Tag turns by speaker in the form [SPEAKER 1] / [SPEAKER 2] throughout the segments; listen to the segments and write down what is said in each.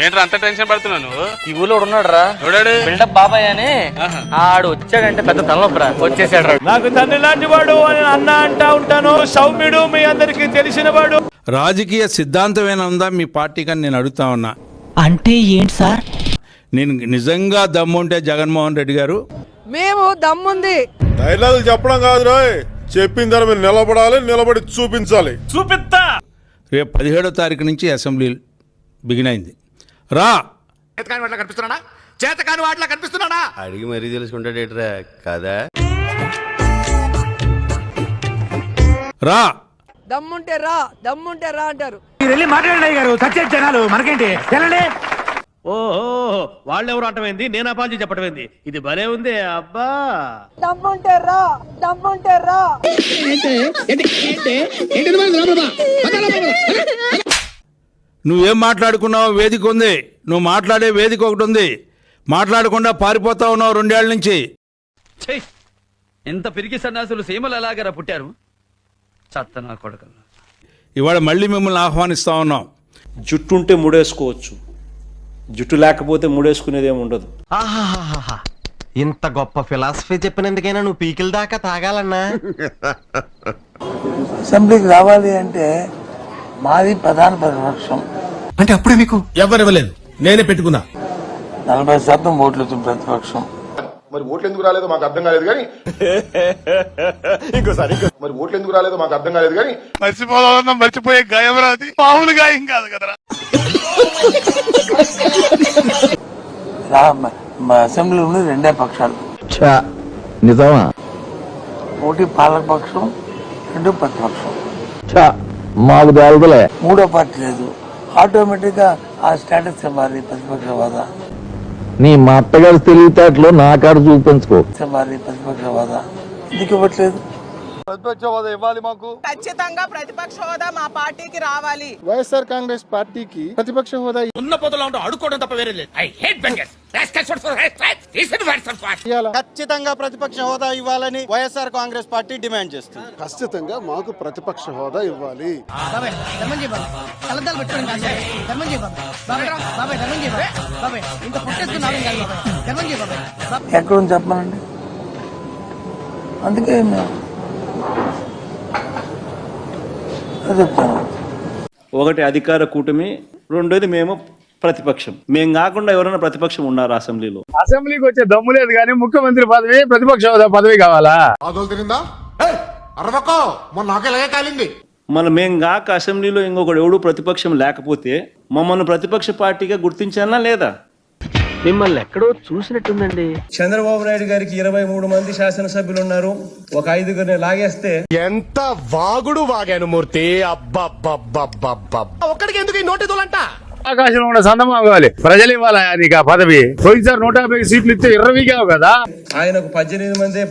[SPEAKER 1] ఏంట్రా అంత టెన్షన్ పడుతున్నావు నువ్వు?
[SPEAKER 2] ఈ ఊళ్ళో ఉన్నాడు రా, బిల్డప్ బాబాయ్ అని. ఆడు వచ్చాడంటే పెద్ద తలనొప్పరా, వచ్చేసాడు రా.
[SPEAKER 3] నాకు తండ్రి లాంటి వాడు అని అన్న అంటా ఉంటాను. సౌమ్యుడు, మీ అందరికి తెలిసిన వాడు.
[SPEAKER 4] రాజకీయ సిద్ధాంతమేనా ఉందా మీ పార్టీకి అని నేను అడుగుతా ఉన్నా.
[SPEAKER 5] అంటే ఏంటి సార్?
[SPEAKER 4] నేను నిజంగా దమ్ముంటే జగన్మోహన్ రెడ్డి గారు,
[SPEAKER 6] మేము దమ్ముంది
[SPEAKER 7] డైలాగులు చెప్పడం కాదు రాయ్, చెప్పిన దాని మీద నిలబడాలి, నిలబడి చూపించాలి.
[SPEAKER 3] చూపిస్తా.
[SPEAKER 4] రేపు 17వ తారీఖు నుంచి అసెంబ్లీ బిగిన్ అయింది. రా
[SPEAKER 8] చేతకాని వాటిలా కనిపిస్తున్నాడా?
[SPEAKER 9] అడిగి మరీ తెలుసుకుంటాడేట్రా కదా.
[SPEAKER 4] రా
[SPEAKER 6] దమ్ముంటే రా అంటారు.
[SPEAKER 3] మీరు వెళ్ళి మాట్లాడండి గారు, సత్య జనాలు మనకేంటి వెళ్ళండి. ఓహో, వాళ్ళెవరు అంటమైంది, నేను అపాలజీ చెప్పటమైంది. ఇది భలే ఉంది అబ్బా.
[SPEAKER 6] దమ్ముంటే రా
[SPEAKER 4] నువ్వేం మాట్లాడుకున్నావు? వేదిక ఉంది, నువ్వు మాట్లాడే వేదిక ఒకటి ఉంది. మాట్లాడకుండా పారిపోతా ఉన్నావు 2 ఏళ్ల నుంచి.
[SPEAKER 2] ఎంత పిరికి సన్నాసులు సీమలు ఎలాగరా పుట్టారు? చత్త నా కొడుకు.
[SPEAKER 4] ఇవాళ మళ్ళీ మిమ్మల్ని ఆహ్వానిస్తా ఉన్నాం.
[SPEAKER 10] జుట్టు ఉంటే ముడేసుకోవచ్చు, జుట్టు లేకపోతే ముడేసుకునేది ఏమి ఉండదు.
[SPEAKER 9] ఇంత గొప్ప ఫిలాసఫీ చెప్పినందుకైనా నువ్వు పీకిల దాకా తాగాలన్నా.
[SPEAKER 11] అసెంబ్లీకి రావాలి అంటే మాది ప్రధాన ప్రతిపక్షం.
[SPEAKER 8] అంటే అప్పుడే మీకు ఎవరివ్వలేదు, నేనే పెట్టుకున్నా.
[SPEAKER 11] 40% ఓట్లు ప్రతిపక్షం.
[SPEAKER 7] మరి ఓట్లు ఎందుకు రాలేదో మాకు అర్థం కాలేదు కానీ ఇంకోసారి మరి ఓట్లు ఎందుకు రాలేదో మాకు అర్థం కాలేదు కానీ
[SPEAKER 1] మర్చిపోదామన్నా మర్చిపోయే గాయం రాది, మామూలు గాయం కాదు కదరా.
[SPEAKER 11] అసెంబ్లీలో ఉన్న 2 పక్షాలు.
[SPEAKER 9] నిజమా?
[SPEAKER 11] ఒకటి పాలక పక్షం, 2 ప్రతిపక్షం.
[SPEAKER 9] మాకు తెలుదులే.
[SPEAKER 11] 3వ పార్టీ లేదు. ఆటోమేటిక్ గా ఆ స్టేటస్ ఇవ్వాలి ప్రతిపక్ష హోదా.
[SPEAKER 9] నీ మా అత్తగారు తెలివితేటలు నా కాడ చూపించుకో.
[SPEAKER 11] ప్రతిపక్ష హోదా ఎందుకు ఇవ్వట్లేదు?
[SPEAKER 7] ప్రతిపక్ష హోదా ఇవ్వాలి మాకు.
[SPEAKER 6] ఖచ్చితంగా ప్రతిపక్ష హోదా మా పార్టీకి రావాలి.
[SPEAKER 7] వైఎస్ఆర్ కాంగ్రెస్ పార్టీకి ప్రతిపక్ష హోదా
[SPEAKER 8] ఉన్న పొదలో ఉంటూ అడుక్కోవడం తప్ప వేరే లేదు. I hate bangers.
[SPEAKER 9] ఖచ్చితంగా ప్రతిపక్ష హోదా ఇవ్వాలని వైఎస్ఆర్ కాంగ్రెస్ పార్టీ డిమాండ్ చేస్తుంది.
[SPEAKER 7] ఖచ్చితంగా మాకు ప్రతిపక్ష హోదా ఇవ్వాలి.
[SPEAKER 11] ఎక్కడ ఉంది చెప్పమనండి. అందుకే మేము చెప్తాను.
[SPEAKER 10] ఒకటి అధికార కూటమి, రెండోది మేము ప్రతిపక్షం. మేము కాకుండా ఎవరైనా ప్రతిపక్షం ఉన్నారు అసెంబ్లీలో?
[SPEAKER 3] అసెంబ్లీకి వచ్చే దమ్ము లేదు కానీ ముఖ్యమంత్రి పదవి, ప్రతిపక్ష హోదా పదవి కావాలా?
[SPEAKER 10] మన మేం కాక అసెంబ్లీలో ఇంకొకటి ఎవడు ప్రతిపక్షం లేకపోతే మమ్మల్ని ప్రతిపక్ష పార్టీగా గుర్తించాలా లేదా?
[SPEAKER 2] మిమ్మల్ని ఎక్కడో చూసినట్టుందండి.
[SPEAKER 3] చంద్రబాబు నాయుడు గారికి 23 మంది శాసనసభ్యులు ఉన్నారు. ఒక 5గురిని లాగేస్తే
[SPEAKER 8] ఎంత వాగుడు వాగాను మూర్తి. అబ్బబ్బబ్బబ్బబ్బ ఒక్కడికి ఎందుకు ఈ నోటి తోలంట?
[SPEAKER 3] ఆకాశంలో ఉన్న సందమా కావాలి, ప్రజలు ఇవ్వాలి నీకు ఆ పదవి. పోయినసారి 150 సీట్లు ఇస్తే 20 కదా. ఆయనకు 18 మంది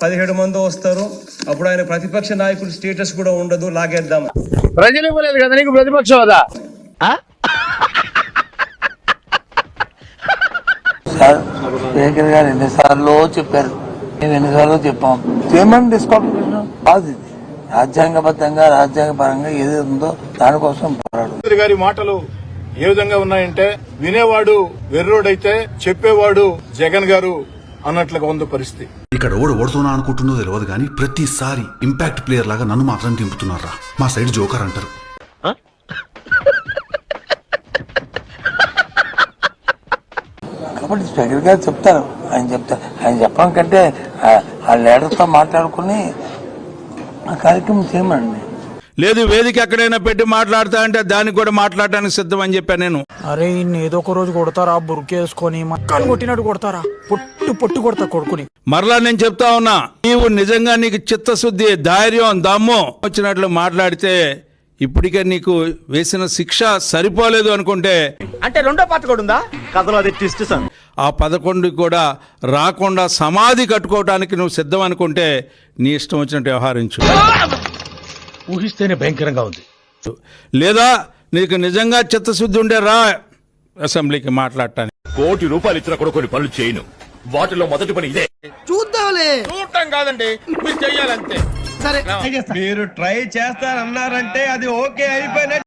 [SPEAKER 3] 17 మంది వస్తారు. అప్పుడు ఆయన ప్రతిపక్ష నాయకుడు స్టేటస్ కూడా ఉండదు, లాగేద్దాం. ప్రజలు ఇవ్వలేదు కదా నీకు ప్రతిపక్ష హోదా.
[SPEAKER 11] సార్ స్పీకర్ గారు ఎన్నిసార్లు చెప్పారు, మేము ఎన్నిసార్లు చెప్పాం. చేయమని డిస్క్వాలిఫికేషన్ కాదు ఇది. రాజ్యాంగబద్ధంగా రాజ్యాంగపరంగా ఏది ఉందో దానికోసం పోరాడు.
[SPEAKER 7] గారి మాటలు ఏ విధంగా ఉన్నాయంటే వినేవాడు వెర్రోడైతే చెప్పేవాడు జగన్ గారు అన్నట్లుగా ఉంది పరిస్థితి.
[SPEAKER 8] ఇక్కడ ఓడుతున్నా అనుకుంటుందో తెలియదు కానీ ప్రతిసారి ఇంపాక్ట్ ప్లేయర్ లాగా నన్ను మాత్రం దింపుతున్నారా. మా సైడ్ జోకర్ అంటారు.
[SPEAKER 11] కాబట్టి స్పీకర్ గారు చెప్తారు, ఆయన చెప్పడం కంటే ఆ లీడర్తో మాట్లాడుకుని ఆ కార్యక్రమం చేయమండి.
[SPEAKER 4] లేదు వేదిక ఎక్కడైనా పెట్టి మాట్లాడతా అంటే దానికి కూడా మాట్లాడటానికి సిద్ధం అని చెప్పాను నేను.
[SPEAKER 5] అరే ఏదో ఒక రోజు కొడతారా, బురికేసుకొని మక్కలు కొట్టినట్టు కొడతారా, పొట్టు కొడతా కొడుకుని.
[SPEAKER 4] మరలా నేను చెప్తా ఉన్నా, నీవు నిజంగా నీకు చిత్తశుద్ధి, ధైర్యం, దమ్ము వచ్చినట్లు మాట్లాడితే ఇప్పటికే నీకు వేసిన శిక్ష సరిపోలేదు అనుకుంటే,
[SPEAKER 2] అంటే 2వ పార్టీ కూడా ఉందా
[SPEAKER 10] కథలో అది ట్విస్ట్ సార్.
[SPEAKER 4] ఆ 11 కూడా రాకుండా సమాధి కట్టుకోవడానికి నువ్వు సిద్ధం అనుకుంటే నీ ఇష్టం వచ్చినట్టు వ్యవహరించు.
[SPEAKER 8] ఊహిస్తేనే భయంకరంగా ఉంది.
[SPEAKER 4] లేదా నీకు నిజంగా చిత్తశుద్ధి ఉంటే రా అసెంబ్లీకి మాట్లాడటానికి.
[SPEAKER 8] ₹1 కోటి ఇచ్చిన కూడా కొన్ని పనులు చేయను. వాటిలో మొదటి పని ఇదే.
[SPEAKER 6] చూద్దాంలే.
[SPEAKER 8] చూడటం కాదండి, మీరు చెయ్యాలంతే.
[SPEAKER 6] సరే
[SPEAKER 3] మీరు ట్రై చేస్తారన్నారంటే అది ఓకే అయిపోయినట్టు.